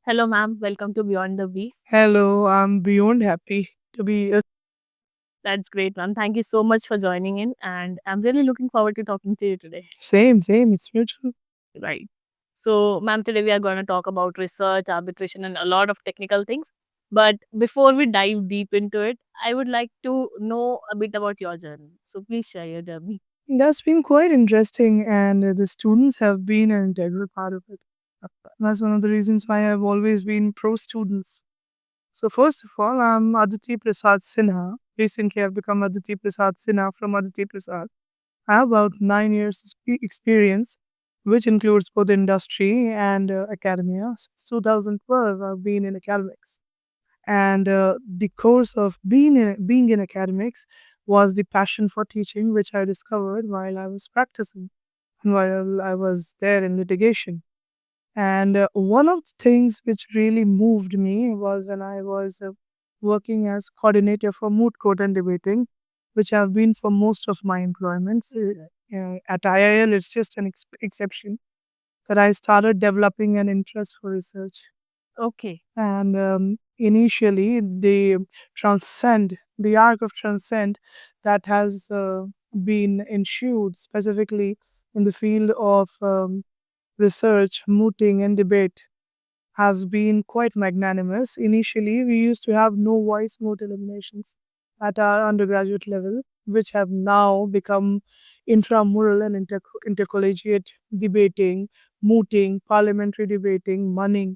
Hello, ma'am. Welcome to Beyond the Bee. Hello, I'm beyond happy to be. That's great, ma'am. Thank you so much for joining in, and I'm really looking forward to talking to you today. Same. It's mutual. Right. So, ma'am, today we are going to talk about research, arbitration, and a lot of technical things. But before we dive deep into it, I would like to know a bit about your journey. So, please share your journey. That's been quite interesting, and the students have been an integral part of it. That's one of the reasons why I've always been pro students. So, first of all, I'm Aditi Prasad Sinha. Recently, I've become Aditi Prasad Sinha from Aditi Prasad. I have about 9 years experience, which includes both industry and academia. Since 2012, I've been in academics. And the course of being in academics was the passion for teaching, which I discovered while I was practicing and while I was there in litigation. And one of the things which really moved me was when I was working as coordinator for moot court and debating, which I've been for most of my employments. At IIL, it's just an exception that I started developing an interest for research. Okay. And initially, the arc of transcend that has been ensued specifically in the field of research, mooting, and debate has been quite magnanimous. Initially, we used to have no voice moot eliminations at our undergraduate level, which have now become intramural and intercollegiate debating, mooting, parliamentary debating, money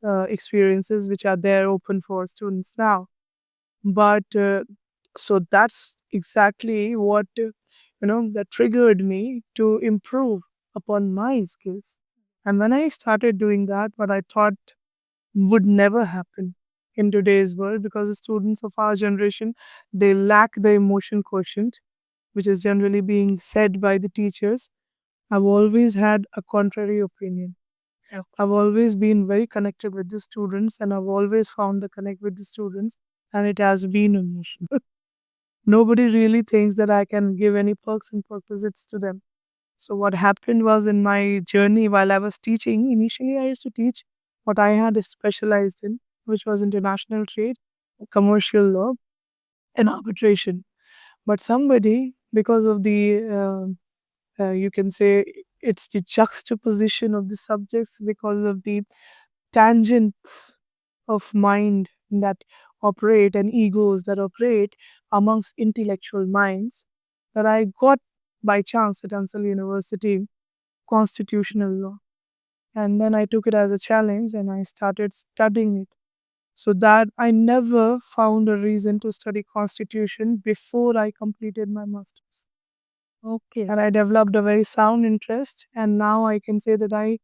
experiences which are there open for students now. But so that's exactly what that triggered me to improve upon my skills. And when I started doing that, what I thought would never happen in today's world, because the students of our generation, they lack the emotion quotient, which is generally being said by the teachers. I've always had a contrary opinion. I've always been very connected with the students, and I've always found the connect with the students, and it has been emotional. Nobody really thinks that I can give any perks and perquisites to them. So, what happened was in my journey while I was teaching, initially I used to teach what I had specialized in, which was international trade, commercial law, and arbitration. But somebody, because of you can say, it's the juxtaposition of the subjects, because of the tangents of mind that operate and egos that operate amongst intellectual minds, that I got by chance at Ansel University constitutional law. And then I took it as a challenge and I started studying it. So that I never found a reason to study constitution before I completed my master's. Okay. And I developed a very sound interest, and now I can say that I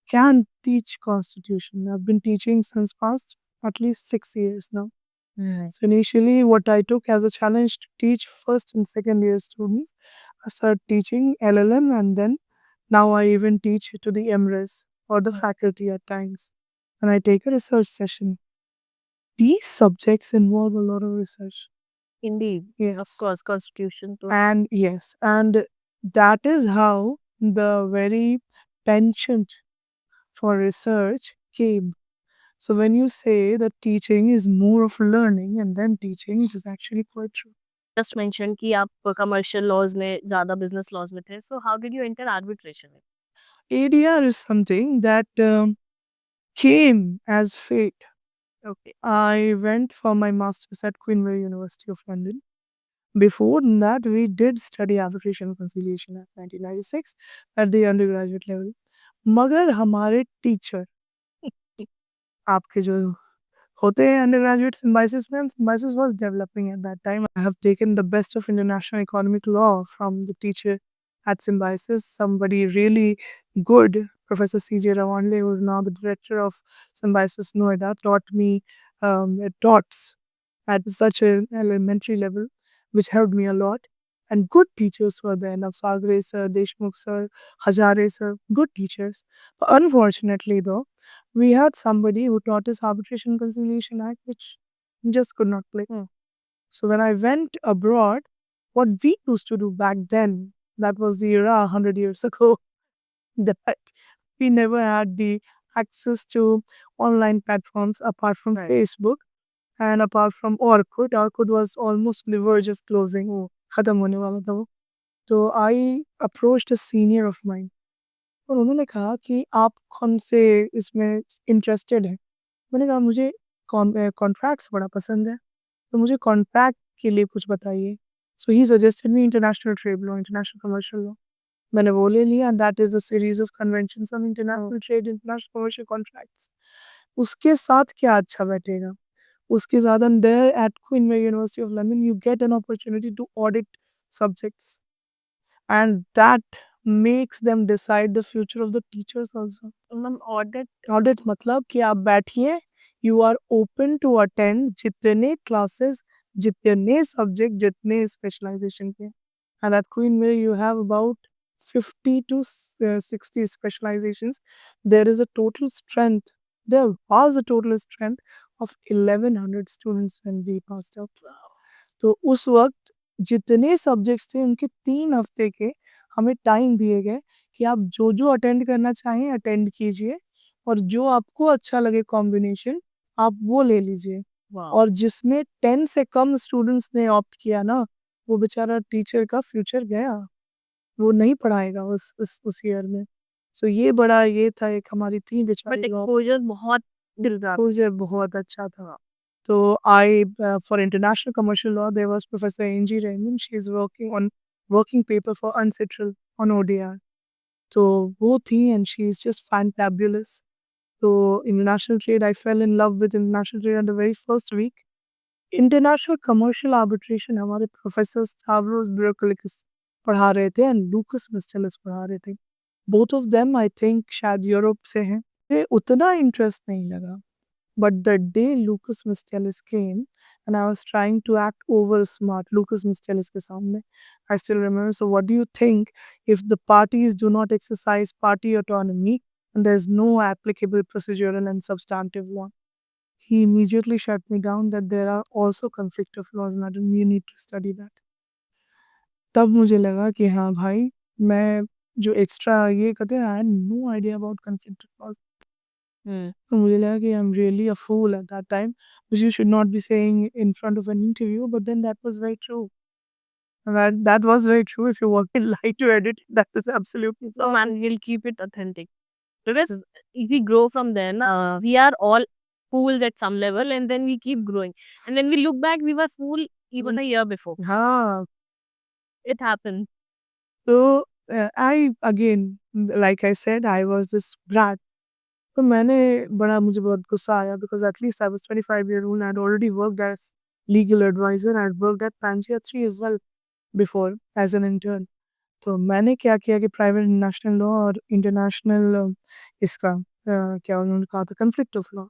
can teach constitution. I've been teaching since past at least 6 years now. Right. So initially, what I took as a challenge to teach first and second year students, I started teaching LLM, and then now I even teach to the MRes or the faculty at times, and I take a research session. These subjects involve a lot of research. Indeed. Of Yes. course, constitution. And yes, and that is how the very penchant for research came. So when you say that teaching is more of learning and then teaching, it is actually quite true. Just mentioned कि आप commercial laws में ज़्यादा business laws में थे. So how did you enter arbitration? ADR is something that came as fate. Okay. I went for my master's at Queen Mary University of London. Before that, we did study arbitration and conciliation at 1996 at the undergraduate level. मगर हमारे teacher आपके जो होते हैं undergraduate symbiosis में, and symbiosis was developing at that time. I have taken the best of international economic law from the teacher at Symbiosis, somebody really good, Professor C.J. Rawandle, who is now the director of Symbiosis Noida, taught me dots at such an elementary level, which helped me a lot. And good teachers were there, Navsagre sir, Deshmukh sir, Hazare sir, good teachers. But unfortunately, though, we had somebody who taught us Arbitration Conciliation Act, which just could not click. So when I went abroad, what we used to do back then, that was the era 100 years ago, that we never had the access to online platforms apart from Right. Facebook and apart from Orkut. Orkut was almost on the verge of closing. खत्म होने वाला था वो. तो I approached a senior of mine और उन्होंने कहा कि आप कौन से इसमें इंटरेस्टेड हैं. मैंने कहा मुझे कॉन्ट्रैक्ट्स बड़ा पसंद है, तो मुझे कॉन्ट्रैक्ट के लिए कुछ बताइए. So he suggested me international trade law, international commercial law. मैंने वो ले लिया. That is a series of conventions on international trade, international commercial contracts. उसके साथ क्या अच्छा बैठेगा? उसके साथ and there at Queen Mary University of London you get an opportunity to audit subjects and that makes them decide the future of the teachers also. Ma'am audit audit मतलब कि आप बैठिए, you are open to attend जितने classes, जितने subject, जितने specialisation के. And at Queen Mary, you have about 50 to 60 specializations. There is a total strength. There was a total strength of 1100 students when we passed out. तो उस वक़्त जितने subjects थे उनके 3 हफ्ते के हमें टाइम दिए गए कि आप जो-जो अटेंड करना चाहें अटेंड कीजिए और जो आपको अच्छा लगे कॉम्बिनेशन आप वो ले लीजिए. वाओ और जिसमें 10 से कम स्टूडेंट्स ने ऑप्ट किया ना, वो बेचारा टीचर का फ्यूचर गया. वो नहीं पढ़ाएगा उस ईयर में. सो ये था एक हमारी थी बट बेचारी लॉ. एक्सपोज़र बहुत दिलदार एक्सपोज़र बहुत अच्छा था. So for international commercial law, there was Professor Angie Raymond. She's working on working paper for UNCITRAL on ODR. So वो थी and she's just fantabulous. So international trade, I fell in love with international trade at the very first week. International commercial arbitration हमारे professor Stavros Bioraklis पढ़ा रहे थे and Lucas Mistelis पढ़ा रहे थे. Both of them I think शायद Europe से हैं. मुझे उतना इंटरेस्ट नहीं लगा. But the day Lucas Mistelis came and I was trying to act over smart, Lucas Mistelis ke samne, I still remember. So, what do you think if the parties do not exercise party autonomy and there's no applicable procedural and substantive law? He immediately shut me down that there are also conflict of laws, madam. You need to study that. तब मुझे लगा कि हाँ भाई, मैं जो extra ये करते हैं, I had no idea about conflict of laws. तो मुझे लगा कि I am really a fool at that time which you should not be saying in front of an interview but then that was very true. That was very true. If you work in light to edit, that is absolutely so true. man we'll keep it authentic because if we grow from there na, we are all fools at some level and then we keep growing and then we look back we were fool even a year before हाँ, it happened. तो I again, like I said, I was this brat. तो मैंने बड़ा मुझे बहुत गुस्सा आया because at least I was 25 year old. I'd already worked as legal advisor. I'd worked at Pangaea 3 as well before as an intern. तो मैंने क्या किया कि प्राइवेट इंटरनेशनल लॉ और इंटरनेशनल इसका क्या उन्होंने कहा था कॉन्फ्लिक्ट ऑफ लॉ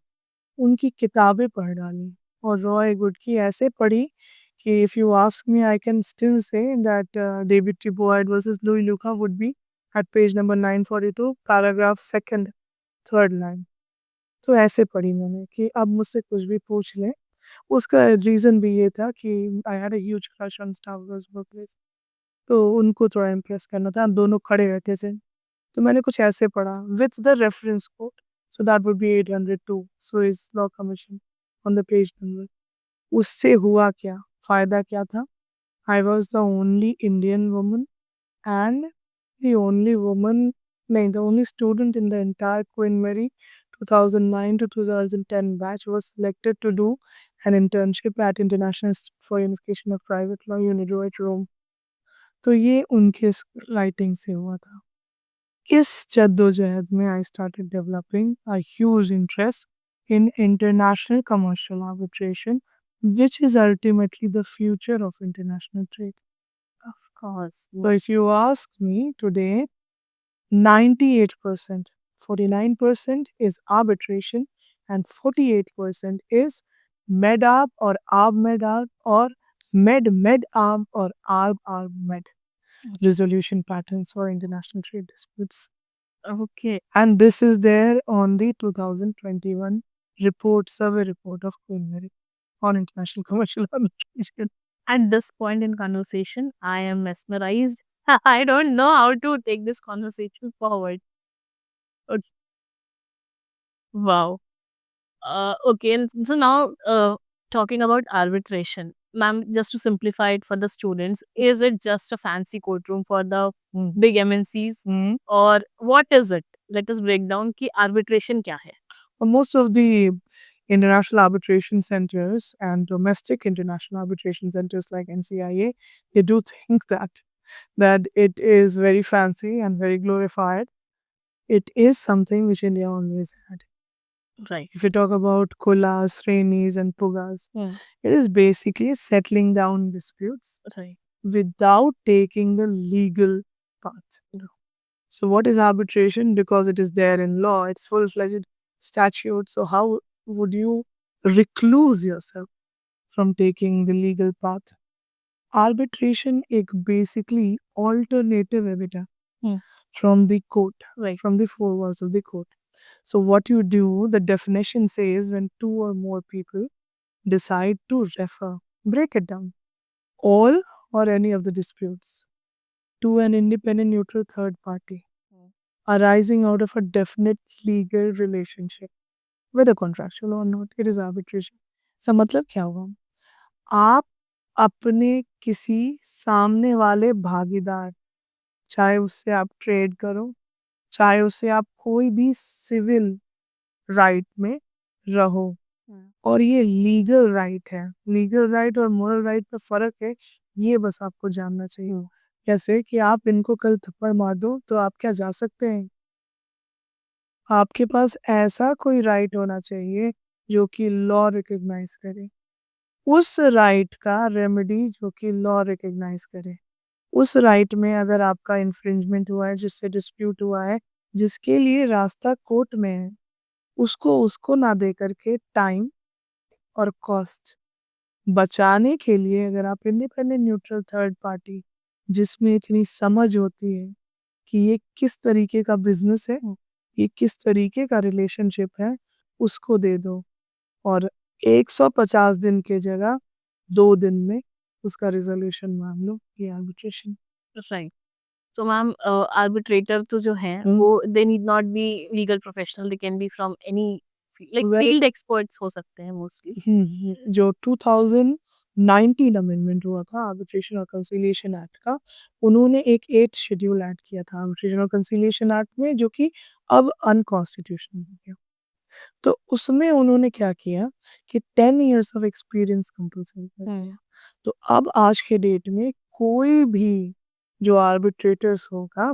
उनकी किताबें पढ़ डाली और रॉय गुड की ऐसे पढ़ी कि if you ask me I can still say that David Tiboid versus Louis Luca would be at page number 942 paragraph second third line. तो ऐसे पढ़ी मैंने कि अब मुझसे कुछ भी पूछ लें. उसका रीज़न भी ये था कि I had a huge crush on star wars book. तो उनको थोड़ा इम्प्रेस करना था, हम दोनों खड़े रहते थे। तो मैंने कुछ ऐसे पढ़ा with the reference code, so that would be 802 Swiss law commission on the page number. उससे हुआ क्या? फ़ायदा क्या था? I was the only Indian woman and the only woman नहीं, the only student in the entire Queen Mary 2009 to 2010 batch was selected to do an internship at International Institute for Unification of Private Law, UNIDROIT, Rome. तो ये उनके writing से हुआ था. इस जद्दोजहद में I started developing a huge interest in international commercial arbitration which is ultimately the future of international trade. Of course. So if you ask me today, 98%, 49% is arbitration and 48% is med-arb or arb-med-arb or med-med-arb or arb-arb-med resolution patterns for international trade disputes. Okay. And this is there on the 2021 report, survey report of Queen Mary on international commercial arbitration. At this point in conversation, I am mesmerized. I don't know how to take this conversation forward. Okay. Wow. Okay, and so now talking about arbitration, ma'am, just to simplify it for the students, is it just a fancy courtroom for the big MNCs, or what is it? Let us break down कि arbitration क्या है? Most of the international arbitration centers and domestic international arbitration centers like NCIA, they do think that it is very fancy and very glorified. It is something which India always had. Right. If you talk about Kulas, Srenis, and Pugas, it is basically settling down disputes Right. without taking the legal path. So, what is arbitration? Because it is there in law, it's full fledged statute. So, how would you recluse yourself from taking the legal path? Arbitration एक basically alternative है बेटा from the court, Right. from the four walls of the court. So, what you do, the definition says when two or more people decide to refer, break it down, all or any of the disputes to an independent neutral third party arising out of a definite legal relationship, whether contractual or not, it is arbitration. इसका मतलब क्या हुआ? आप अपने किसी सामने वाले भागीदार, चाहे उससे आप ट्रेड करो, चाहे उससे आप कोई भी सिविल राइट में रहो, और ये लीगल राइट है। लीगल राइट और मोरल राइट में फ़र्क है, ये बस आपको जानना चाहिए। जैसे कि आप इनको कल थप्पड़ मार दो, तो आप क्या जा सकते हैं? आपके पास ऐसा कोई राइट होना चाहिए जो कि लॉ रिकॉग्नाइज़ करे। उस राइट का रेमेडी जो कि लॉ रिकॉग्नाइज़ करे। उस राइट में अगर आपका इन्फ्रिंजमेंट हुआ है, जिससे डिस्प्यूट हुआ है, जिसके लिए रास्ता कोर्ट में है, उसको ना दे करके टाइम और कॉस्ट बचाने के लिए अगर आप इंडिपेंडेंट न्यूट्रल थर्ड पार्टी जिसमें इतनी समझ होती है कि ये किस तरीके का बिजनेस है, ये किस तरीके का रिलेशनशिप है, उसको दे दो और 150 दिन के जगह 2 दिन में उसका रिज़ॉल्यूशन माँग लो, ये arbitration. Right. So, ma'am, arbitrator तो जो हैं वो they need not be legal professional. They can be from any like Well- field experts हो सकते हैं mostly. जो 2019 अमेंडमेंट हुआ था आर्बिट्रेशन और कंसिलिएशन एक्ट का, उन्होंने एक 8th शेड्यूल ऐड किया था आर्बिट्रेशन और कंसिलिएशन एक्ट में, जो कि अब अनकॉन्स्टिट्यूशनल हो गया। तो उसमें उन्होंने क्या किया कि 10 इयर्स ऑफ एक्सपीरियंस कंपल्सरी कर दिया। तो अब आज के डेट में कोई भी जो आर्बिट्रेटर्स होगा,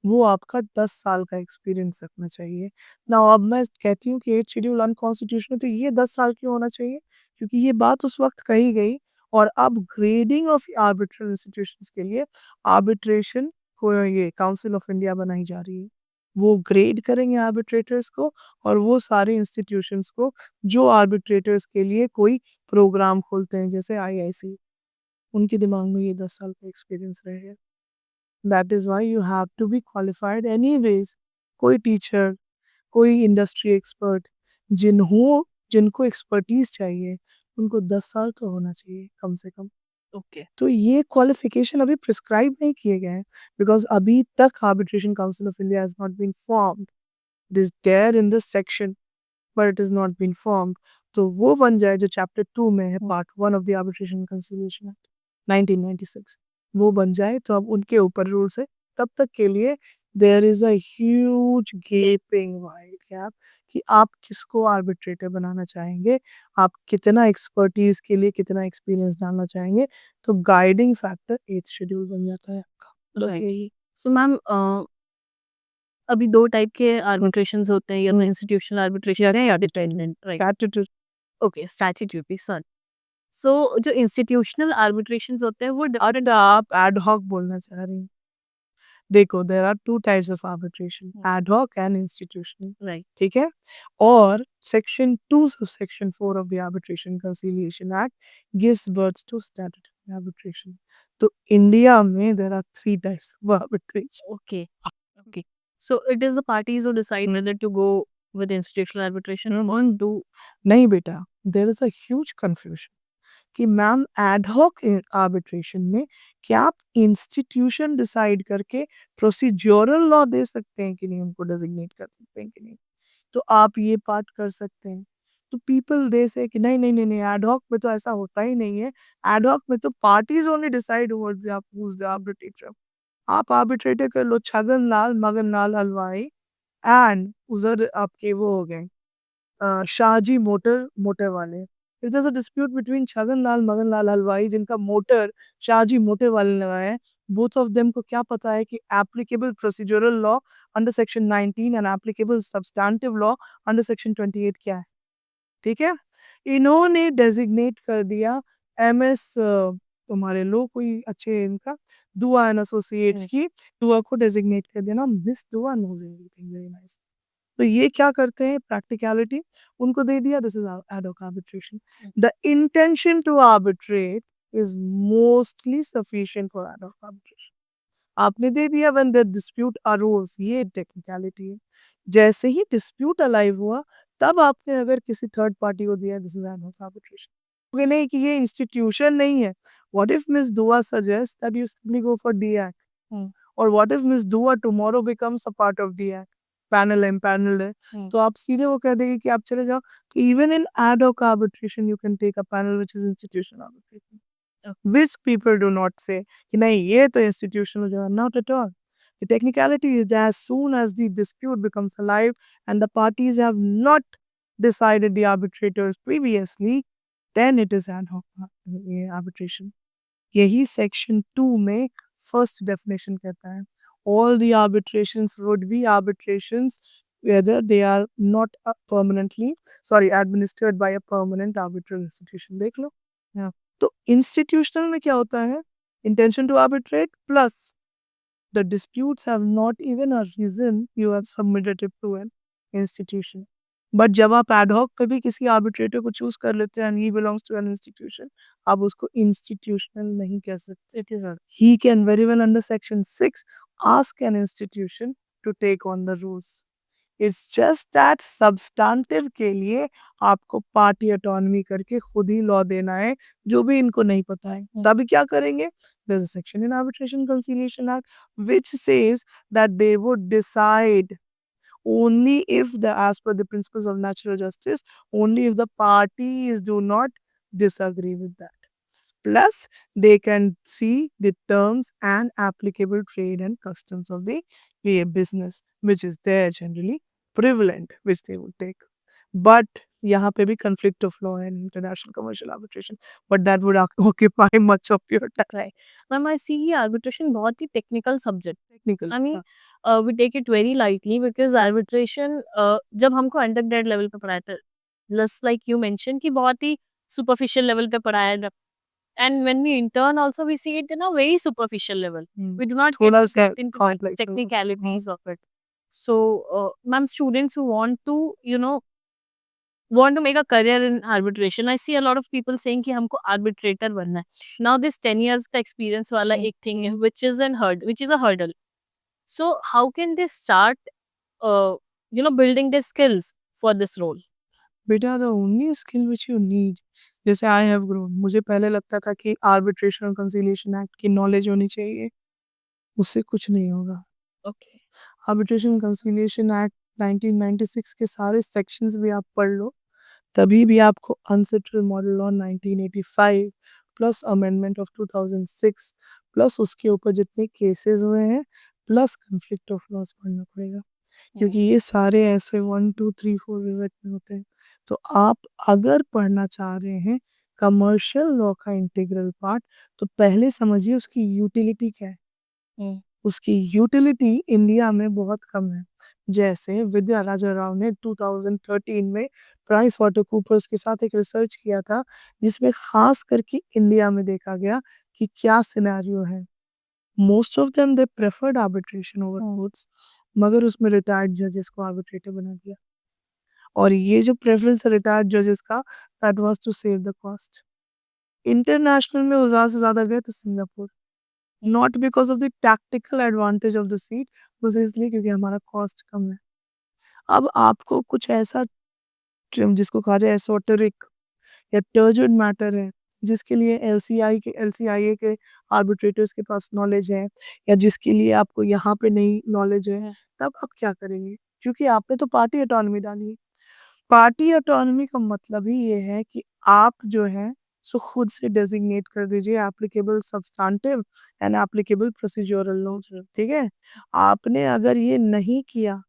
वो आपका 10 साल का एक्सपीरियंस रखना चाहिए। नाउ अब मैं कहती हूँ कि 8th शेड्यूल अनकॉन्स्टिट्यूशनल, तो ये 10 साल क्यों होना चाहिए? क्योंकि ये बात उस वक़्त कही गई और अब ग्रेडिंग ऑफ आर्बिट्रल इंस्टीट्यूशंस के लिए आर्बिट्रेशन को ये काउंसिल ऑफ इंडिया बनाई जा रही है। वो ग्रेड करेंगे आर्बिट्रेटर्स को और वो सारे इंस्टीट्यूशंस को जो आर्बिट्रेटर्स के लिए कोई प्रोग्राम खोलते हैं जैसे आईआईसी, उनके दिमाग में ये 10 साल का एक्सपीरियंस रहेगा। That is why you have to be qualified anyways. कोई टीचर, कोई इंडस्ट्री एक्सपर्ट जिनको एक्सपर्टीज़ चाहिए, उनको 10 साल तो होना चाहिए कम से कम। Okay. तो ये क्वालिफ़िकेशन अभी प्रिस्क्राइब नहीं किए गए हैं बिकॉज़ अभी तक arbitration council of India has not been formed. It is there in this section but it is not been formed. तो वो बन जाए जो चैप्टर 2 में है, part 1 of the arbitration and conciliation act 1996, वो बन जाए तो अब उनके ऊपर रूल्स है। तब तक के लिए there is a huge gaping wide gap कि आप किसको आर्बिट्रेटर बनाना चाहेंगे, आप कितना एक्सपर्टीज़ के लिए कितना एक्सपीरियंस डालना चाहेंगे, तो गाइडिंग फैक्टर 8th शेड्यूल बन जाता है आपका। बस Right. यही। So, मैम, अभी 2 टाइप के आर्बिट्रेशंस होते हैं, या तो इंस्टीट्यूशनल आर्बिट्रेशन है या dependent, right? Statutory okay, statutory, sorry. So जो इंस्टीट्यूशनल आर्बिट्रेशंस होते हैं वो और आप एड हॉक बोलना चाह रही हैं। देखो there are 2 types of arbitration, ad hoc and institutional, right. ठीक है? और section 2 sub section 4 of the arbitration conciliation act gives birth to statutory arbitration. तो इंडिया में there are 3 types of arbitration. Okay. Okay. So it is the parties who decide whether to go with institutional arbitration or do. नहीं बेटा, there is a huge confusion कि ma'am ad hoc arbitration में क्या आप institution decide करके procedural law दे सकते हैं कि नहीं, उनको डेजिग्नेट कर सकते हैं कि नहीं? तो आप ये पार्ट कर सकते हैं। तो पीपल दे से कि नहीं, नहीं, नहीं, नहीं, एड हॉक में तो ऐसा होता ही नहीं है। एड हॉक में तो parties only decide whose the arbitrator. आप आर्बिट्रेटर कर लो छगन लाल, मगन लाल हलवाई एंड उधर आपके वो हो गए शाहजी मोटर वाले। If there is a dispute between Chhagan Lal, Magan Lal हलवाई जिनका मोटर शाहजी मोटर वाले ने लगाया है, बोथ ऑफ देम को क्या पता है कि applicable procedural law under section 19 and applicable substantive law under section 28 क्या है? ठीक है? इन्होंने डेज़िग्नेट कर दिया एमएस तुम्हारे लो कोई अच्छे इनका दुआ एंड एसोसिएट्स हुँ। की दुआ को डेज़िग्नेट कर दिया ना मिस दुआ नोज़ एवरीथिंग वेरी नाइस। तो ये क्या करते हैं प्रैक्टिकैलिटी उनको दे दिया this is ad hoc arbitration the intention to arbitrate is mostly sufficient for ad hoc arbitration आपने दे दिया व्हेन द डिस्प्यूट अरोज ये टेक्निकलिटी है जैसे ही डिस्प्यूट अलाइव हुआ तब आपने अगर किसी थर्ड पार्टी को दिया this is ad hoc arbitration क्योंकि नहीं कि ये इंस्टीट्यूशन नहीं है what if miss Dua suggest that you simply go for the हुँ, और what if miss Dua tomorrow becomes a part of the panel empanelled है हुँ, तो आप सीधे वो कह देंगे कि आप चले जाओ तो even in ad hoc arbitration you can take a panel which is institutional arbitration okay, which people do not say कि नहीं ये तो institutional जो है not at all. The technicality is that as soon as the dispute becomes alive and the parties have not decided the arbitrators previously, then it is ad hoc arbitration. यही section 2 में first definition कहता है all the arbitrations would be arbitrations whether they are not permanently administered by a permanent arbitral institution देख लो हाँ, तो institutional में क्या होता है intention to arbitrate plus the disputes have not even a reason you have submitted it to an institution but जब आप ad hoc पे भी किसी आर्बिट्रेटर को चूज कर लेते हैं and he belongs to an institution आप उसको इंस्टीट्यूशनल नहीं कह सकते it is he can very well under section 6 ask an institution to take on the rules it's just that substantive के लिए आपको पार्टी ऑटोनॉमी करके खुद ही लॉ देना है जो भी इनको नहीं पता है हुँ, तभी क्या करेंगे there's a section in arbitration conciliation act which says that they would decide only if the as per the principles of natural justice only if the parties do not disagree with that plus they can see the terms and applicable trade and customs of the business which is there generally prevalent which they would take but यहाँ पे भी conflict of law and international commercial arbitration but that would occupy much of your time right. Ma'am I see ये arbitration बहुत ही technical subject technical I mean हाँ we take it very lightly because arbitration जब हमको under grade level पे पढ़ाया था, just like you mention कि बहुत ही सुपरफिशियल लेवल पे पढ़ाया जाता है and when we intern also we see it in a very superficial level. We do not get थोड़ा टू सा गेट इनटू दैट complex होगा technicalities of it. So ma'am students who want to want to make a career in arbitration. I see a lot of people saying कि हमको arbitrator बनना है. Now this 10 years का experience वाला एक thing है which is a hurdle. So how can they start uh, building their skills for this role? बेटा the only skill which you need जैसे आई हैव ग्रोन मुझे पहले लगता था कि आर्बिट्रेशन और कंसिलिएशन एक्ट की नॉलेज होनी चाहिए उससे कुछ नहीं होगा Okay. आर्बिट्रेशन कंसिलिएशन एक्ट 1996 के सारे सेक्शंस भी आप पढ़ लो तभी भी आपको unsettled model law 1985 plus amendment of 2006 plus उसके ऊपर जितने केसेस हुए हैं प्लस कन्फ्लिक्ट ऑफ लॉस पढ़ना पड़ेगा Hmm. क्योंकि ये सारे ऐसे 1 2 3 4 विवेक में होते हैं तो आप अगर पढ़ना चाह रहे हैं कमर्शियल लॉ का इंटीग्रल पार्ट तो पहले समझिए उसकी यूटिलिटी क्या है Hmm. उसकी यूटिलिटी इंडिया में बहुत कम है जैसे विद्या राजा राव ने 2013 में प्राइस वाटर कूपर्स के साथ एक रिसर्च किया था जिसमें खास करके इंडिया में देखा गया कि क्या सिनेरियो है most of them they preferred arbitration over Hmm. Courts मगर उसमें रिटायर्ड जजेस को आर्बिट्रेटर बना दिया और ये जो प्रेफरेंस है रिटायर्ड जजेस का that was to save the cost international में वो ज़्यादा से ज़्यादा गए तो Singapore not because of the tactical advantage of the seat बस इसलिए क्योंकि हमारा कॉस्ट कम है अब आपको कुछ ऐसा जिसको कहा जाए एसोटेरिक या टर्जेड मैटर है जिसके लिए एलसीआईए के आर्बिट्रेटर्स के पास नॉलेज है या जिसके लिए आपको यहाँ पे नहीं नॉलेज है Hmm. तब आप क्या करेंगे क्योंकि आपने तो पार्टी ऑटोनॉमी डाली है पार्टी ऑटोनॉमी का मतलब ही ये है कि आप जो है सो खुद से डेजिग्नेट कर दीजिए applicable substantive and applicable procedural laws, ठीक है? आपने अगर ये नहीं किया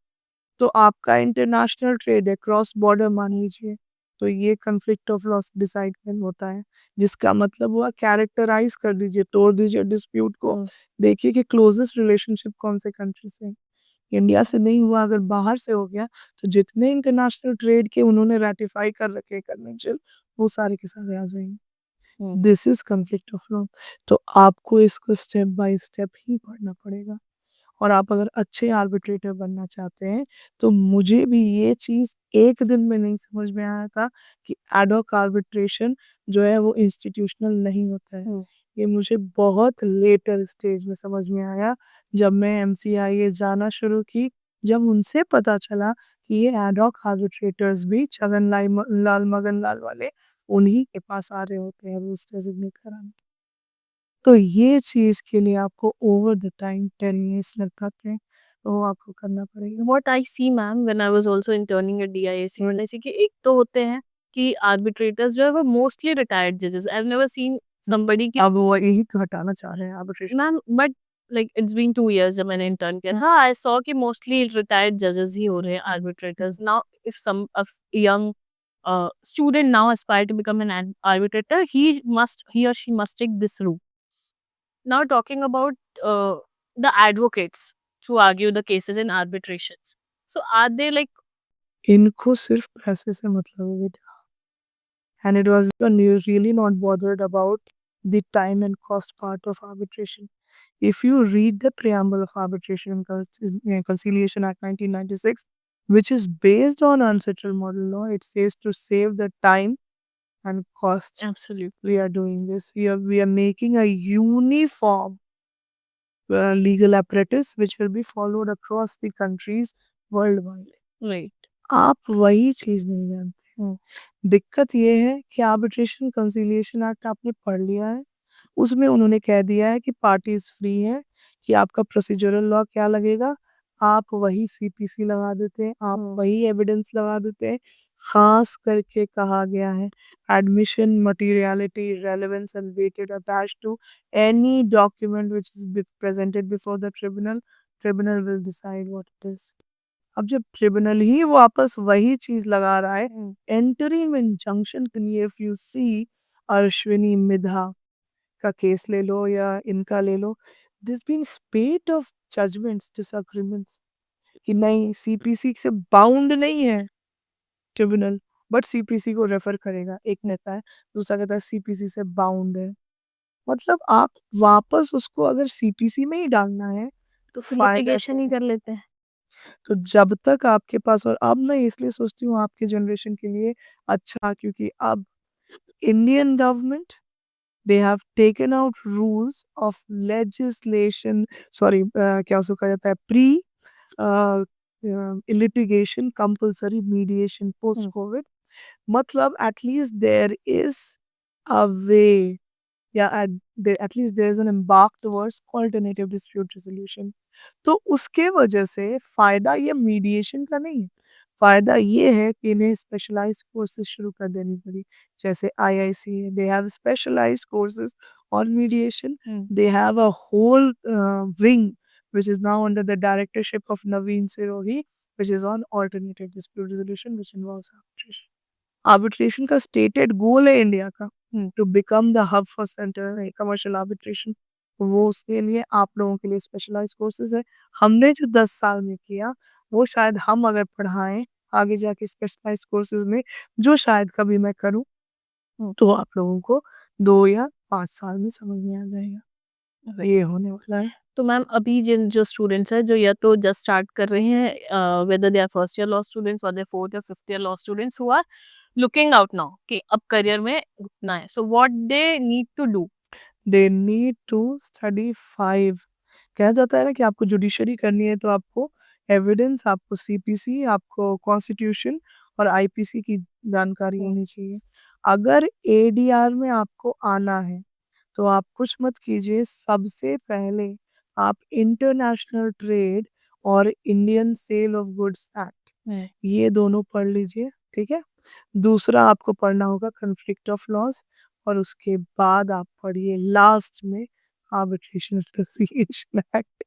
तो आपका इंटरनेशनल ट्रेड है, क्रॉस बॉर्डर मान लीजिए, तो ये कॉन्फ्लिक्ट ऑफ लॉस डिसाइड कर होता है, जिसका मतलब हुआ कैरेक्टराइज़ कर दीजिए, तोड़ दीजिए डिस्प्यूट को। देखिए कि क्लोज़ेस्ट रिलेशनशिप कौन से कंट्री से है। इंडिया से नहीं हुआ, अगर बाहर से हो गया, तो जितने इंटरनेशनल ट्रेड के उन्होंने रैटिफ़ाई कर रखे हैं कन्वेंशन, वो सारे के सारे आ जाएँगे। This is conflict of law. तो आपको इसको स्टेप बाय स्टेप ही पढ़ना पड़ेगा। और आप अगर अच्छे आर्बिट्रेटर बनना चाहते हैं, तो मुझे भी ये चीज़ एक दिन में नहीं समझ में आया था कि एडहॉक आर्बिट्रेशन जो है वो इंस्टीट्यूशनल नहीं होता है। ये मुझे बहुत लेटर स्टेज में समझ में आया, जब मैं एमसीआईए जाना शुरू की, जब उनसे पता चला कि ये एडहॉक आर्बिट्रेटर्स भी छगन लाल मगन लाल वाले उन्हीं के पास आ रहे होते हैं रूल्स डेज़िग्नेट कराने। तो ये चीज़ के लिए आपको ओवर द टाइम 10 इयर्स लग जाते हैं, तो वो आपको करना पड़ेगा। What I see ma'am when I was also interning at DIAC NIC कि एक तो होते हैं कि आर्बिट्रेटर्स जो है वो मोस्टली रिटायर्ड जजेस। I have never seen somebody कि अब वो यही तो हटाना चाह रहे हैं arbitration. Ma'am but like it's been 2 years जब मैंने इंटर्न किया था, आई सॉ कि मोस्टली रिटायर्ड जजेस ही हो रहे हैं arbitrators. Now if some a young student now aspire to become an arbitrator, he or she must take this route. Now talking about the advocates to argue the cases in arbitrations. So are they like इनको सिर्फ पैसे से मतलब है बेटा। And it was really not bothered about the time and cost part of arbitration. If you read the preamble of Arbitration and Conciliation Act 1996, which is based on unsettled model law, it says to save the time and cost. absolutely We are doing this. We are making a uniform legal apparatus which will be followed across the countries worldwide. right? आप वही चीज़ नहीं जानते। दिक्कत ये है कि arbitration conciliation act आपने पढ़ लिया है, उसमें उन्होंने कह दिया है कि पार्टीज़ फ्री हैं, कि आपका प्रोसीजरल लॉ क्या लगेगा, आप वही सीपीसी लगा देते हैं, आप वही एविडेंस लगा देते हैं। ख़ास करके कहा गया है admission, materiality, relevance and weighted attached to any document which is presented before the tribunal, tribunal will decide what it is. अब जब ट्रिब्यूनल ही वापस वही चीज़ लगा रहा है, इंटरिम इंजंक्शन के लिए if you see Ashwini Midha का केस ले लो या इनका ले लो, this been spate of judgments, disagreements कि नहीं सीपीसी से बाउंड नहीं है ट्रिब्यूनल, बट सीपीसी को रेफर करेगा। एक कहता है, दूसरा कहता है सीपीसी से बाउंड है। मतलब आप वापस उसको अगर सीपीसी में ही डालना है, तो फिर फायदा लिटिगेशन ही कर लेते हैं। तो जब तक आपके पास, और अब मैं इसलिए सोचती हूँ आपके जनरेशन के लिए अच्छा, क्योंकि अब Indian government they have taken out rules of legislation, sorry क्या उसको कहा जाता है, pre litigation compulsory mediation post Covid. मतलब at least there is a way, या at least there is an embark towards alternative dispute resolution. तो उसके वजह से फ़ायदा ये मीडिएशन का नहीं है, फ़ायदा ये है कि इन्हें स्पेशलाइज़्ड कोर्सेज़ शुरू कर देनी पड़ी। जैसे आईआईसी है, they have specialised courses on mediation, they have a whole wing which is now under the directorship of Naveen Sirohi, which is on alternative dispute resolution, which involves arbitration. Arbitration का stated goal है India का, to become the hub for centre commercial arbitration. वो उसके लिए आप लोगों के लिए स्पेशलाइज्ड कोर्सेज है। हमने जो 10 साल में किया, वो शायद हम अगर पढ़ाएँ आगे जाके स्पेशलाइज्ड कोर्सेज में, जो शायद कभी मैं करूँ, तो आप लोगों को 2 या 5 साल में समझ में आ जाएगा। ये होने वाला है। तो मैम अभी जिन जो स्टूडेंट्स हैं जो या तो जस्ट स्टार्ट कर रहे हैं whether they are first year law students और दे फोर्थ या fifth year law students who are looking out now कि अब करियर में घुसना है, so what they need to do? They need to study 5। कहा जाता है ना कि आपको जुडिशरी करनी है तो आपको एविडेंस, आपको सीपीसी, आपको कॉन्स्टिट्यूशन और आईपीसी की जानकारी होनी चाहिए। अगर एडीआर में आपको आना है, तो आप कुछ मत कीजिए, सबसे पहले आप इंटरनेशनल ट्रेड और Indian sale of goods act, ये दोनों पढ़ लीजिए। ठीक है? दूसरा आपको पढ़ना होगा कॉन्फ्लिक्ट ऑफ लॉज़ और उसके बाद आप पढ़िए लास्ट में आर्बिट्रेशन एसोसिएशन एक्ट।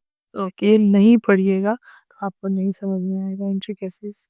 ये नहीं पढ़िएगा तो आपको नहीं समझ में आएगा intricacies.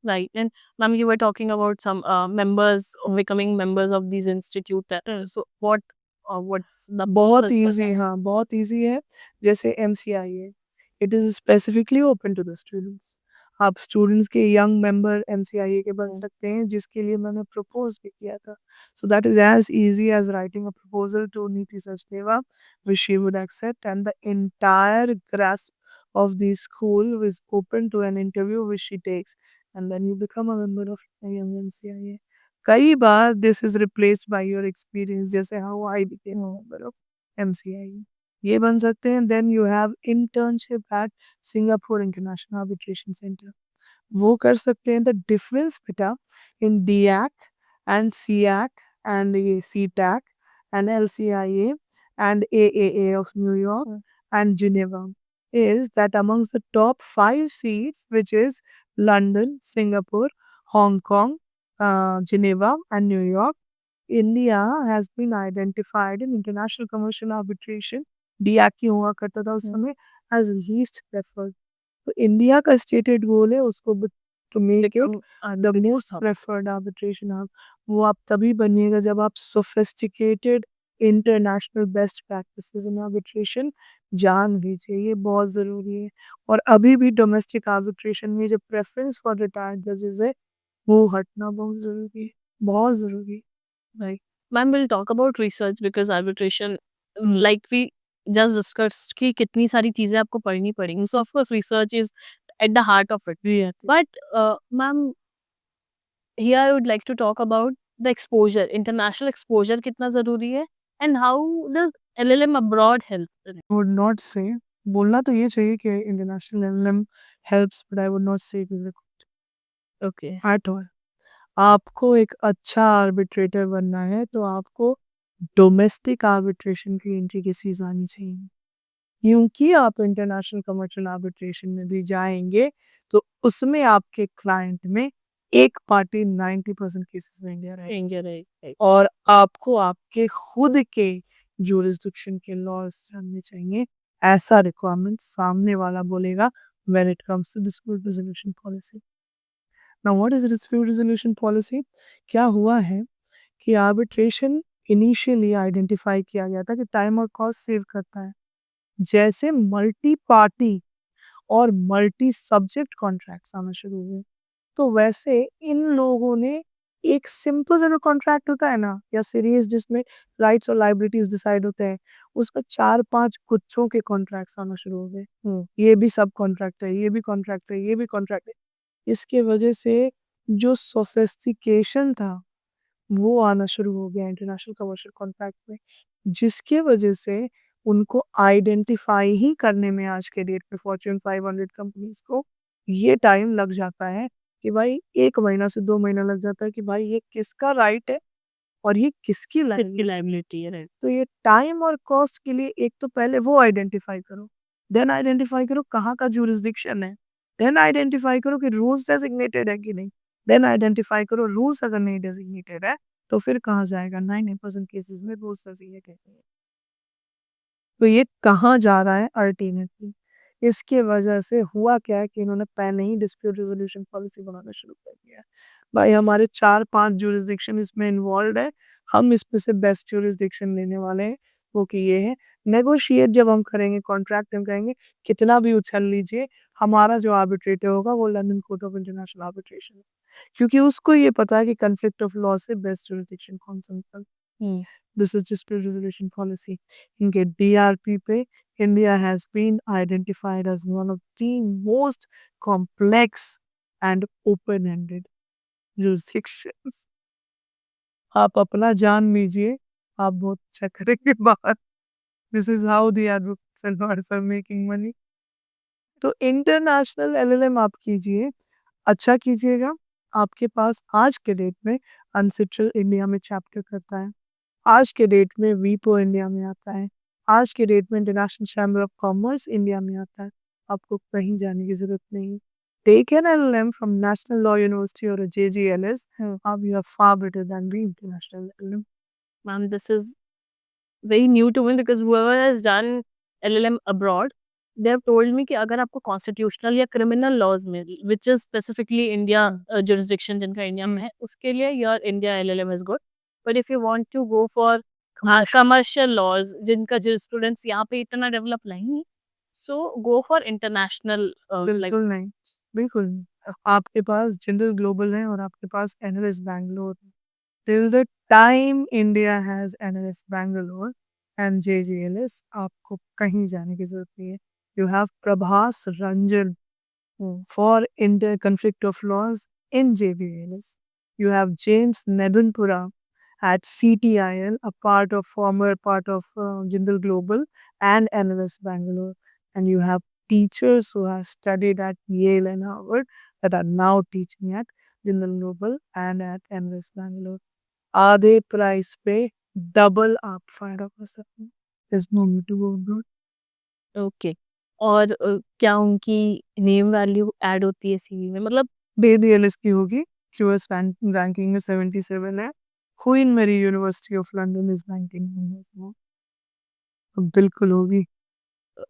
Right. And ma'am, you were talking about some members becoming members of these institute. So what's the बहुत process for ईज़ी that? हाँ, बहुत ईज़ी है। जैसे MCIA, it is specifically open to the students. आप students के young member MCIA के बन सकते हैं, जिसके लिए मैंने प्रपोज़ भी किया था। So that is as easy as writing a proposal to Niti Sachdeva, which she would accept and the entire grasp of the school is open to an interview which she takes and then you become a member of a young MCIA. कई बार this is replaced by your experience जैसे how I became a member of MCI. ये बन सकते हैं। Then you have internship at Singapore international arbitration centre, वो कर सकते हैं। द डिफरेंस बेटा इन डीएक एंड सीएक एंड ये सीटैक and एलसीआईए and AAA of New York and Geneva is that amongst the top 5 seats, which is London, Singapore, Hong Kong, Geneva, and New York, India has been identified in international commercial arbitration. DIAC हुआ करता था उस समय as least preferred. तो India का stated goal है उसको to make it the most preferred arbitration hub. वो आप तभी बनिएगा जब आप sophisticated international best practices in arbitration जान लीजिए, ये बहुत ज़रूरी है। और अभी भी डोमेस्टिक आर्बिट्रेशन में जो प्रेफरेंस फॉर रिटायर्ड जजेस है वो हटना बहुत ज़रूरी है, बहुत ज़रूरी है। Right. Ma'am, we'll talk about research because arbitration, like we just discussed, कि कितनी सारी चीजें आपको पढ़नी पड़ेंगी. So of course, research is at the heart of it. Yes. But ma'am, here I would like to talk about the exposure, international exposure कितना जरूरी है, and how the LLM abroad help in it. Would not से बोलना तो ये चाहिए कि international LM helps but I would not से Okay. At all. आपको एक अच्छा आर्बिट्रेटर बनना है तो आपको डोमेस्टिक आर्बिट्रेशन की इंट्रिकेसीज आनी चाहिए। क्योंकि आप इंटरनेशनल कमर्शियल आर्बिट्रेशन में भी जाएंगे तो उसमें आपके क्लाइंट में एक पार्टी 90% केसेस में इंडिया रहेगी India, right. और आपको आपके खुद के जुरिस्डिक्शन के लॉज जानने चाहिए। ऐसा रिक्वायरमेंट सामने वाला बोलेगा when it comes to dispute resolution policy. Now what is dispute resolution policy? क्या हुआ है कि आर्बिट्रेशन इनिशियली आइडेंटिफाई किया गया था कि टाइम और कॉस्ट सेव करता है। जैसे मल्टी पार्टी और मल्टी सब्जेक्ट कॉन्ट्रैक्ट्स आना शुरू हुए, तो वैसे इन लोगों ने एक सिंपल सा जो कॉन्ट्रैक्ट होता है ना या सीरीज जिसमें राइट्स और लायबिलिटीज डिसाइड होते हैं, उसमें 4-5 गुच्छों के कॉन्ट्रैक्ट्स आना शुरू हो गए। ये भी सब कॉन्ट्रैक्ट है, ये भी कॉन्ट्रैक्ट है, ये भी कॉन्ट्रैक्ट है। इसके वजह से जो सोफिस्टिकेशन था वो आना शुरू हो गया इंटरनेशनल कमर्शियल कॉन्ट्रैक्ट में, जिसके वजह से उनको आइडेंटिफाई ही करने में आज के डेट पे फॉर्च्यून 500 कंपनीज को ये टाइम लग जाता है कि भाई 1 महीना से 2 महीना लग जाता है कि भाई ये किसका राइट है और ये किसकी किसकी लायबिलिटी। liability है, right. तो ये टाइम और कॉस्ट के लिए एक तो पहले वो आइडेंटिफाई करो, देन आइडेंटिफाई करो कहाँ का जुरिस्डिक्शन है, देन आइडेंटिफाई करो कि रूल्स डेजिग्नेटेड है कि नहीं, देन आइडेंटिफाई करो रूल्स अगर नहीं डेजिग्नेटेड है तो फिर कहाँ जाएगा। 90% केसेस में रूल्स डेजिग्नेटेड है, तो ये कहाँ जा रहा है अल्टीमेटली। इसके वजह से हुआ क्या है कि इन्होंने पहले ही डिस्प्यूट रेजोल्यूशन पॉलिसी बनाना शुरू कर दिया है। भाई हमारे 4-5 जुरिस्डिक्शन इसमें इन्वॉल्व है, हम इसमें से बेस्ट जुरिस्डिक्शन लेने वाले हैं, वो कि ये है। नेगोशिएट जब हम करेंगे कॉन्ट्रैक्ट हम कहेंगे कितना भी उछल लीजिए, हमारा जो आर्बिट्रेटर होगा वो London court of international arbitration है। क्योंकि उसको ये पता है कि कॉन्फ्लिक्ट ऑफ लॉ से बेस्ट जुरिस्डिक्शन कौन सा निकल। Hmm. This is dispute resolution policy. इनके DRP पे India has been identified as one of the most complex and open-ended jurisdictions. आप अपना जान लीजिए, आप बहुत अच्छा करेंगे बाहर। This is how the advocates and lawyers are making money. तो इंटरनेशनल एलएलएम आप कीजिए, अच्छा कीजिएगा। आपके पास आज के डेट में अनसिट्रल इंडिया में चैप्टर करता है। आज के डेट में वीपो इंडिया में आता है। आज के डेट में international chamber of commerce India में आता है। आपको कहीं जाने की ज़रूरत नहीं है। take an LLM from National Law University or a JGLS, you are far better than the international LLM. Ma'am, this is very new to me because whoever has done LLM abroad, they have told me कि अगर आपको constitutional या criminal laws में, which is specifically India jurisdiction जिनका India में है, उसके लिए your India LLM is good. But if you want to go for commercial laws जिनका jurisprudence यहाँ पे इतना develop नहीं, so go for international like बिल्कुल नहीं, बिल्कुल नहीं। आपके पास जिंदल ग्लोबल है और आपके पास एनालिस्ट बैंगलोर है। Till the time India has NLS Bangalore and JGLS, आपको कहीं जाने की ज़रूरत नहीं है। You have Prabhas Ranjan for inter conflict of laws in JBLS. You have James Nedanpura at CTIL, a former part of Jindal Global and NLS Bangalore. And you have teachers who have studied at Yale and Harvard that are now teaching at Jindal Global and at NLS Bangalore. आधे price पे double आप फायदा कर सकते हैं। There's no need to go abroad. Okay. और क्या उनकी नेम वैल्यू ऐड होती है सीवी में? मतलब BDLS की होगी, QS रैंकिंग में 77 है। Queen Mary University of London is ranking में बिल्कुल होगी।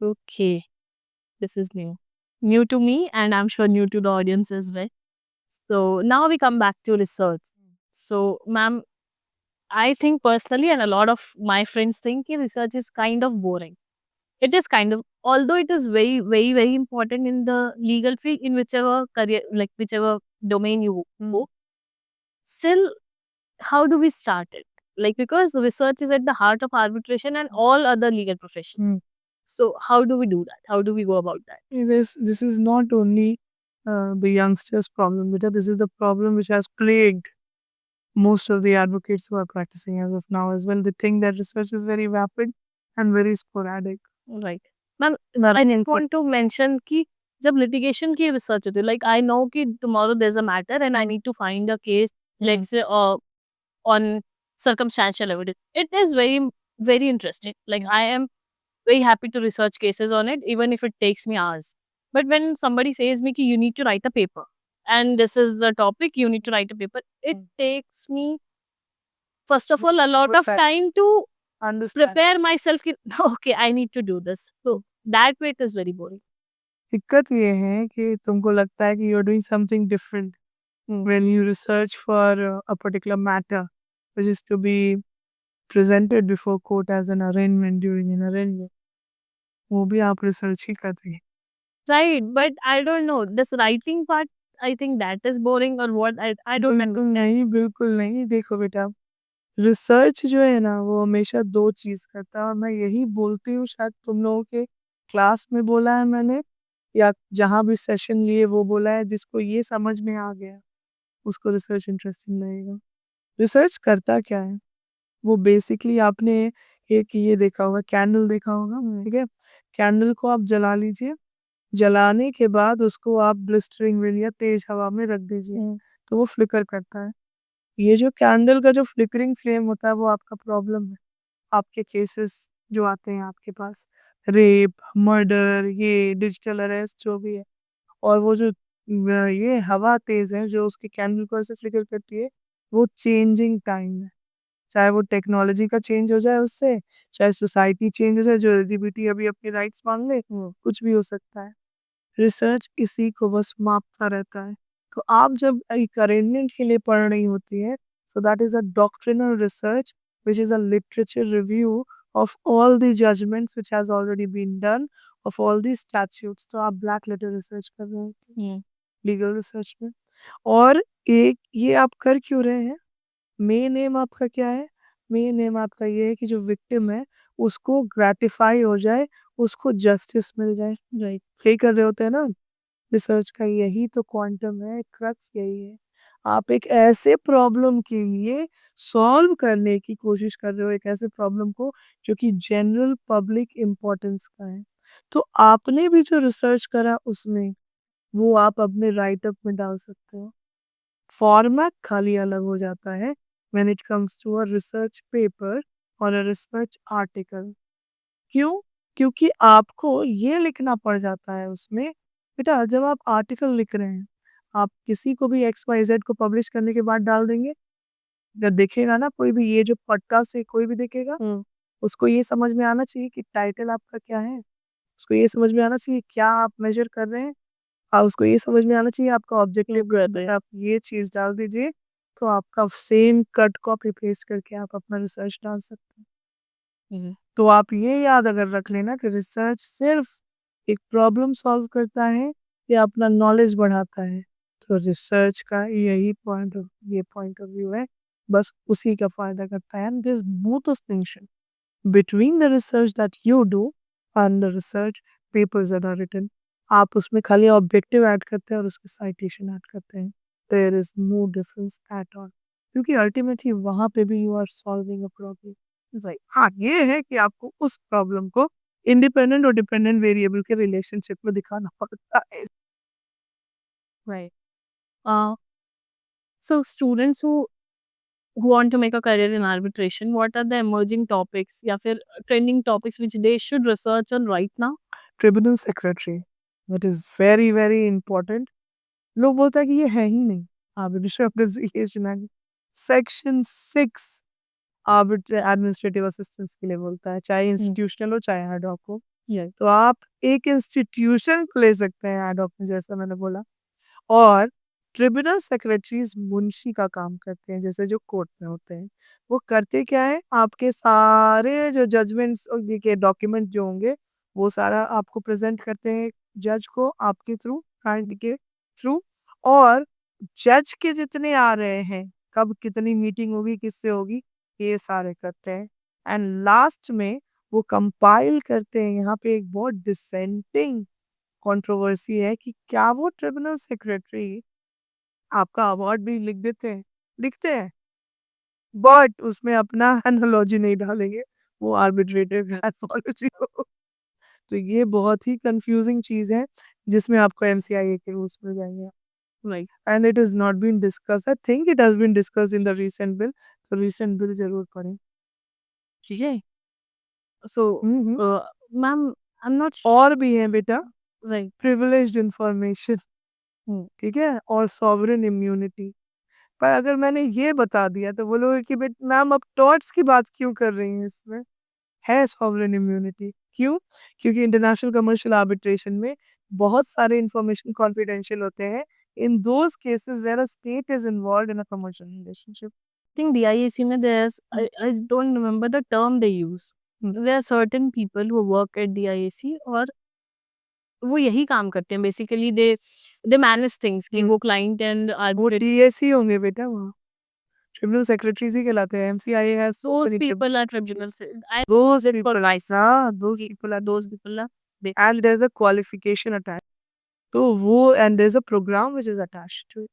Okay, this is new to me and I am sure new to the audience as well. So now we come back to research. So, ma'am, I think personally, and a lot of my friends think कि research is kind of boring. It is kind of, although it is very, very, very important in the legal field, in whichever career, like whichever domain you go, still, how do we start it? Like, because research is at the heart of arbitration and all other legal professions. So, how do we do that? How do we go about that? This is not only the youngsters' problem, but this is the problem which has plagued most of the advocates who are practicing as of now as well. They think that research is very rapid and very sporadic. Right. Ma'am, I didn't want to mention कि जब litigation की research होती है, like I know कि tomorrow there's a matter and I need to find a case, let's say, on circumstantial evidence. It is very, very interesting. Like I am very happy to research cases on it, even if it takes me hours. But when somebody says me कि you need to write a paper, and this is the topic, you need to write a paper, it takes me, first of all, a lot of time to Understand. prepare myself कि okay, I need to do this. So that way it is very boring. दिक्कत ये है कि तुमको लगता है कि you are doing something different when you research for a particular matter which is to be presented before court as an arraignment during an arraignment. वो भी आप रिसर्च ही कर रही है। Right, but I don't know. This writing part, I think that is boring or what, I don't know. बिल्कुल नहीं, बिल्कुल नहीं। देखो बेटा, रिसर्च जो है ना वो हमेशा 2 चीज़ करता है और मैं यही बोलती हूँ, शायद तुम लोगों के क्लास में बोला है मैंने या जहाँ भी सेशन लिए वो बोला है, जिसको ये समझ में आ गया, उसको रिसर्च इंटरेस्टिंग लगेगा। रिसर्च करता क्या है? वो बेसिकली आपने एक ये देखा होगा, कैंडल देखा होगा, ठीक है? कैंडल को आप जला लीजिए, जलाने के बाद उसको आप ब्लिस्टरिंग व्हील या तेज़ हवा में रख दीजिए, तो वो फ्लिकर करता है। ये जो कैंडल का जो फ्लिकरिंग फ्लेम होता है वो आपका प्रॉब्लम है। आपके केसेस जो आते हैं आपके पास, रेप, मर्डर, ये डिजिटल अरेस्ट जो भी है, और वो जो ये हवा तेज़ है जो उसकी कैंडल को ऐसे फ्लिकर करती है, वो चेंजिंग टाइम है। चाहे वो टेक्नोलॉजी का चेंज हो जाए उससे, चाहे सोसाइटी चेंज हो जाए, जो एलजीबीटी अभी अपने राइट्स माँग ले, कुछ भी हो सकता है। रिसर्च इसी को बस मापता रहता है। तो आप जब एक अरेंजमेंट के लिए पढ़ रही होती हैं, so that is a doctrinal research which is a literature review of all the judgments which has already been done, of all the statutes. तो आप ब्लैक लेटर रिसर्च कर रहे होते हैं, लीगल रिसर्च में। और एक ये आप कर क्यों रहे हैं? मेन एम आपका क्या है? मेन एम आपका ये है कि जो विक्टिम है, उसको ग्रैटिफ़ाई हो जाए, उसको जस्टिस मिल जाए। Right. यही कर रहे होते हैं ना? रिसर्च का यही तो क्वांटम है, क्रक्स यही है। आप एक ऐसे प्रॉब्लम के लिए सॉल्व करने की कोशिश कर रहे हो, एक ऐसे प्रॉब्लम को जो कि जनरल पब्लिक इम्पोर्टेंस का है। तो आपने भी जो रिसर्च करा उसमें, वो आप अपने राइट अप में डाल सकते हो। फॉर्मेट खाली अलग हो जाता है when it comes to a research paper और अ रिसर्च आर्टिकल। क्यों? क्योंकि आपको ये लिखना पड़ जाता है उसमें बेटा जब आप आर्टिकल लिख रहे हैं, आप किसी को भी XYZ को पब्लिश करने के बाद डाल देंगे, जब देखेगा ना कोई भी ये जो पॉडकास्ट है कोई भी देखेगा, उसको ये समझ में आना चाहिए कि टाइटल आपका क्या है, उसको ये समझ में आना चाहिए क्या आप मेज़र कर रहे हैं, उसको ये समझ में आना चाहिए आपका ऑब्जेक्टिव कर रहे हैं। आप ये चीज़ डाल दीजिए, तो आपका सेम कट कॉपी पेस्ट करके आप अपना रिसर्च डाल सकते हैं। तो आप ये याद अगर रख लेना कि रिसर्च सिर्फ एक प्रॉब्लम सॉल्व करता है या अपना नॉलेज बढ़ाता है, तो रिसर्च का यही पॉइंट ऑफ व्यू है, बस उसी का फ़ायदा करता है and there is no distinction between the research that you do and the research papers that are written. आप उसमें खाली ऑब्जेक्टिव ऐड करते हैं और उसके साइटेशन ऐड करते हैं। There is no difference at all, क्योंकि अल्टीमेटली वहाँ पे भी you are solving a problem. Right, हाँ ये है कि आपको उस प्रॉब्लम को इंडिपेंडेंट और डिपेंडेंट वेरिएबल के रिलेशनशिप में दिखाना पड़ता है। Right. So students who want to make a career in arbitration, what are the emerging topics या फिर trending topics which they should research on right now? Tribunal secretary, that is very very important. लोग बोलता है कि ये है ही नहीं arbitration section 6 administrative assistance के लिए बोलता है, चाहे इंस्टीट्यूशनल हो चाहे एड हॉक हो। तो आप एक इंस्टीट्यूशन ले सकते हैं एड हॉक में, जैसा मैंने बोला, और ट्रिब्यूनल सेक्रेटरीज मुंशी का काम करते हैं, जैसे जो कोर्ट में होते हैं। वो करते क्या है, आपके सारे जो जजमेंट्स के डॉक्यूमेंट जो होंगे वो सारा आपको प्रेजेंट करते हैं जज को आपके थ्रू, क्लाइंट के थ्रू, और जज के जितने आ रहे हैं, कब कितनी मीटिंग होगी किससे होगी, ये सारे करते हैं। एंड लास्ट में वो कंपाइल करते हैं। यहाँ पे एक बहुत डिसेंटिंग कंट्रोवर्सी है कि क्या वो ट्रिब्यूनल सेक्रेटरी आपका अवार्ड भी लिख देते हैं, लिखते हैं, बट उसमें अपना एनालॉजी नहीं डालेंगे, वो आर्बिट्रेटर एनालॉजी हो। तो ये बहुत ही कंफ्यूजिंग चीज है, जिसमें आपको एमसीआईए के रूल्स मिल जाएंगे। Right. And it is not been discuss, I think it has been discuss in the recent bill, तो रीसेंट बिल जरूर पढ़ें। ठीक है? So, hmm. ma'am, I'm not और भी है बेटा, right. Privileged information, Hmm. ठीक है, और सॉवरेन इम्यूनिटी। पर अगर मैंने ये बता दिया तो बोलोगे कि बेट मैम आप टॉर्ट्स की बात क्यों कर रही हैं इसमें? है सॉवरेन इम्यूनिटी। क्यों? क्योंकि इंटरनेशनल कमर्शियल आर्बिट्रेशन में बहुत सारे इंफॉर्मेशन कॉन्फिडेंशियल होते हैं। In those cases where a state is involved in a commercial relationship. Think DIAC में there's I don't remember the term they use. There are certain people who work at DIAC और वो यही काम करते हैं basically they manage things कि वो client and वो आर्बिट्रेट टीएसी होंगे बेटा वहाँ। ट्रिब्यूनल सेक्रेटरीज़ ही कहलाते हैं। MCI has so those many people tribunal are tribunals. secretaries. I Those did for people, those people are those people are they and there's a qualification attached. तो वो and there's a program which is attached to it.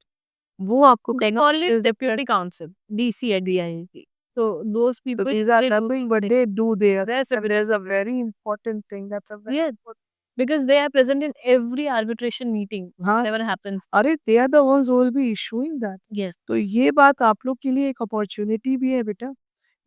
वो आपको they करना call it is deputy counsel DC at DIAC. So those so people these are they do nothing but they do their there's and there's a very important thing that's a very yeah important, because they are present in every arbitration meeting हाँ whatever happens. अरे they are the ones who will be issuing that. Yes. तो ये बात आप लोग के लिए एक अपॉर्चुनिटी भी है बेटा।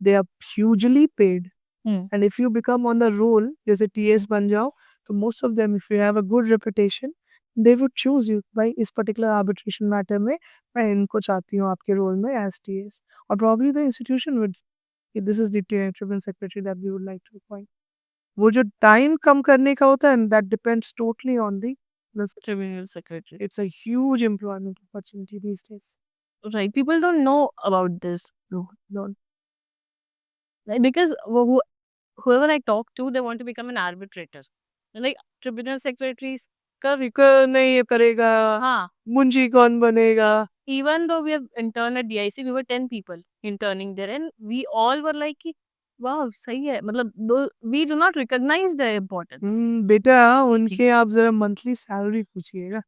They are hugely paid Hmm. and if you become on the roll जैसे टीएस बन जाओ, तो most of them if you have a good reputation they would choose you भाई इस particular arbitration matter में मैं इनको चाहती हूँ आपके रोल में as TS, और probably the institution would say this is the tribunal secretary that we would like to appoint. वो जो टाइम कम करने का होता है that depends totally on the Tribunal secretary. it's a huge employment opportunity these days. Right. People don't know about this. No, no. Like, because whoever I talk to, they want to become an arbitrator. Like tribunal secretaries, फिकर नहीं ये करेगा, हाँ. मुंशी कौन बनेगा? Even though we have interned at DIC, we were 10 people interning there, and we all were like, कि, wow, सही है. मतलब we do not recognize the importance. बेटा सीखी. उनके आप जरा मंथली सैलरी पूछिएगा।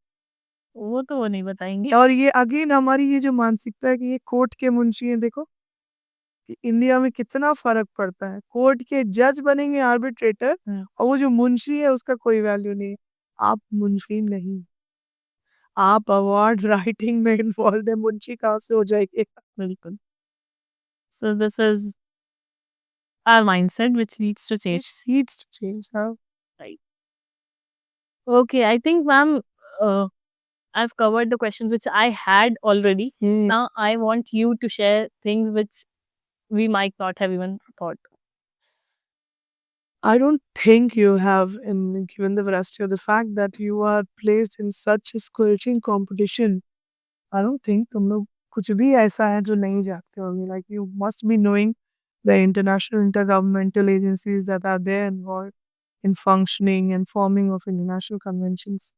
वो नहीं बताएंगे. और ये अगेन हमारी ये जो मानसिकता है कि ये कोर्ट के मुंशी हैं, देखो कि इंडिया में कितना फर्क पड़ता है। कोर्ट के जज बनेंगे आर्बिट्रेटर और वो जो मुंशी है उसका कोई वैल्यू नहीं है। आप मुंशी नहीं, आप अवार्ड राइटिंग में इन्वॉल्व है, मुंशी कहाँ से हो जाएंगे? बिल्कुल. So this is our mindset which needs to change. It needs to change, हाँ। Right. Okay, I think, ma'am, uh, I've covered the questions which I had already. Now I want you to share things which we might not have even thought. I don't think you have, in given the veracity of the fact that you are placed in such a squelching competition. I don't think तुम लोग कुछ भी ऐसा है जो नहीं जानते होंगे. Like you must be knowing the international intergovernmental agencies that are there involved in functioning and forming of international conventions.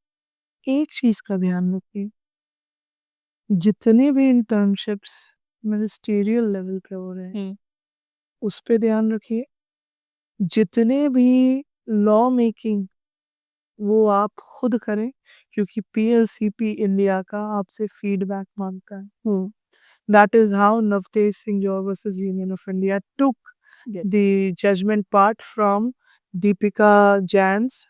एक चीज का ध्यान रखिए, जितने भी इंटर्नशिप्स मिनिस्टेरियल लेवल पे हो रहे हैं उस पे ध्यान रखिए. जितने भी लॉ मेकिंग वो आप खुद करें, क्योंकि पीएलसीपी इंडिया का आपसे फीडबैक मांगता है. That is how Navtej Singh Johar versus Union of India took the judgment part from Deepika Jain's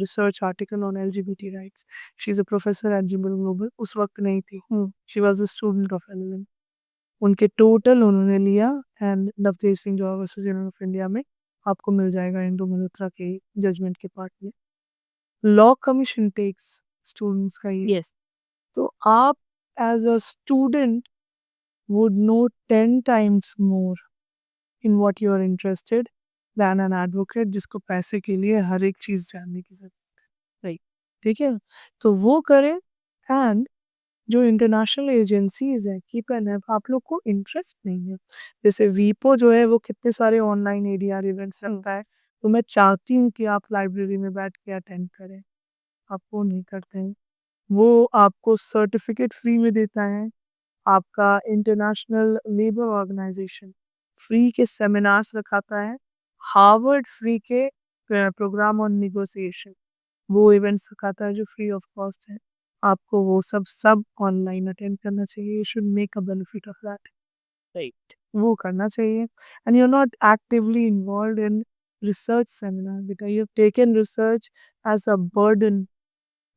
research article on LGBT rights. She's a professor at Jibal Global. उस वक्त नहीं थी. She was a student of LLM. उनके total उन्होंने लिया and Navtej Singh Johar versus Union of India में आपको मिल जाएगा इंदु मल्होत्रा के जजमेंट के पार्ट में. लॉ कमीशन टेक्स स्टूडेंट्स का ये. Yes. तो आप as a student would know 10 times more in what you are interested than an advocate जिसको पैसे के लिए हर एक चीज जानने की जरूरत है. Right. ठीक है, तो वो करें. एंड जो इंटरनेशनल एजेंसीज है कीप एन ऐप, आप लोग को इंटरेस्ट नहीं है. जैसे वीपो जो है वो कितने सारे ऑनलाइन एडीआर इवेंट्स रखता है, तो मैं चाहती हूँ कि आप लाइब्रेरी में बैठ के अटेंड करें. आप वो नहीं करते हैं. वो आपको सर्टिफिकेट फ्री में देता है. आपका इंटरनेशनल लेबर ऑर्गेनाइजेशन फ्री के सेमिनार्स रखाता है. हार्वर्ड फ्री के प्रोग्राम ऑन निगोसिएशन वो इवेंट्स रखाता है जो फ्री ऑफ कॉस्ट है. आपको वो सब ऑनलाइन अटेंड करना चाहिए. You should make a benefit of that. Right. वो करना चाहिए. And you are not actively involve in research seminar बेटा. You have taken research as a burden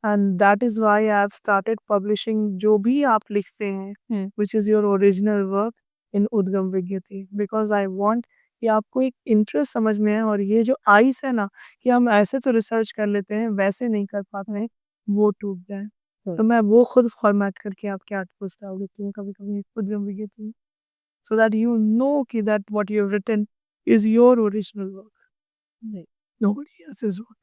and that is why I have started publishing जो भी आप लिखते हैं which is your original work in Udgam Vigyati, because I want कि आपको एक interest समझ में है. और ये जो आइस है ना कि हम ऐसे तो रिसर्च कर लेते हैं वैसे नहीं कर पाते हैं, वो टूट जाए. तो मैं वो खुद फॉर्मेट करके आपके आर्टिकल्स डाल देती हूँ कभी कभी उद्गम विज्ञति में, so that you know कि that what you have written is your original work, नहीं nobody else's work.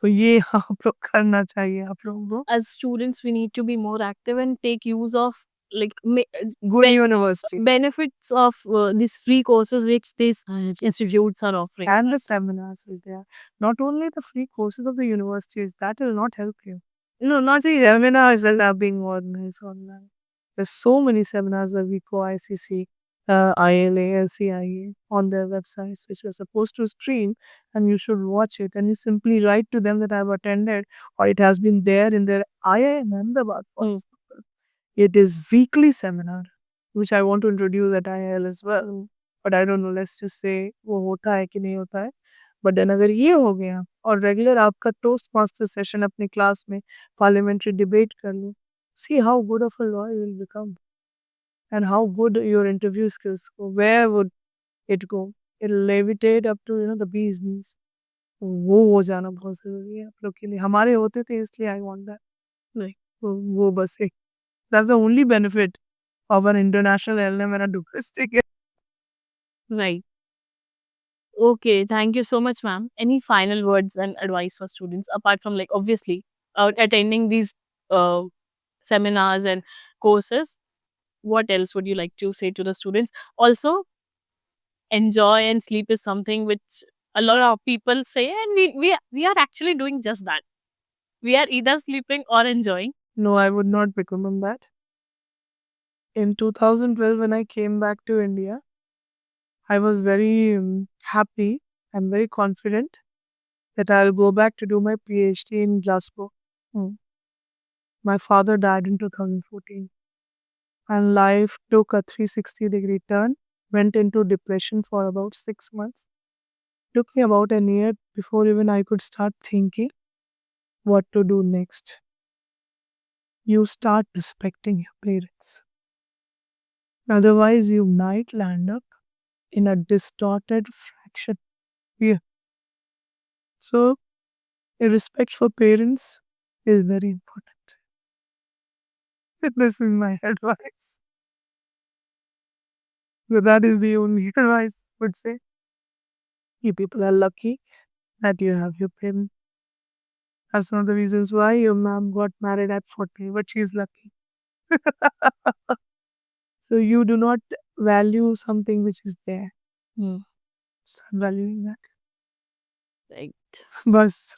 तो ये आप लोग करना चाहिए आप लोगों को. As students, we need to be more active and take use of like Good university benefits of these free courses which these institutes are offering. and the seminars which they are. Not only the free courses of the universities, that will not help you. No, not the seminars that are being organized online. There's so many seminars by WICO, ICC, ILA, LCIA on their websites, which you're supposed to stream, and you should watch it. And you simply write to them that I've attended, or it has been there in their IIM Ahmedabad, for example. It is weekly seminar, which I want to introduce at IIL as well. But I don't know, let's just say वो होता है कि नहीं होता है. But then अगर ये हो गया और रेगुलर आपका टोस्ट मास्टर सेशन अपनी क्लास में पार्लियामेंट्री डिबेट कर लो, see how good of a lawyer you will become and how good your interview skills go. Where would it go? It'll levitate up to the bee's knees. वो हो जाना बहुत जरूरी है आप लोग के लिए. हमारे होते थे इसलिए आई वांट दैट. नहीं वो बस एक, that's the only benefit of an international LLM and a domestic. Right. Okay, thank you so much, ma'am. Any final words and advice for students apart from like obviously attending these uh, seminars and courses? What else would you like to say to the students? Also, enjoy and sleep is something which a lot of people say, and we are actually doing just that. We are either sleeping or enjoying. No, I would not recommend that. In 2012, when I came back to India, I was very happy and very confident that I'll go back to do my PhD in Glasgow. My father died in 2014, and life took a 360-degree turn, went into depression for about 6 months. Took me about a year before even I could start thinking what to do next. You start respecting your parents. Otherwise, you might land up in a distorted fraction. Yeah. So, a respect for parents is very important. This is my advice. So that is the only advice I would say. You people are lucky that you have your parents. That's one of the reasons why your mom got married at 40, but she's lucky. So you do not value something which is there. Hmm. Start valuing that. Right. Bus.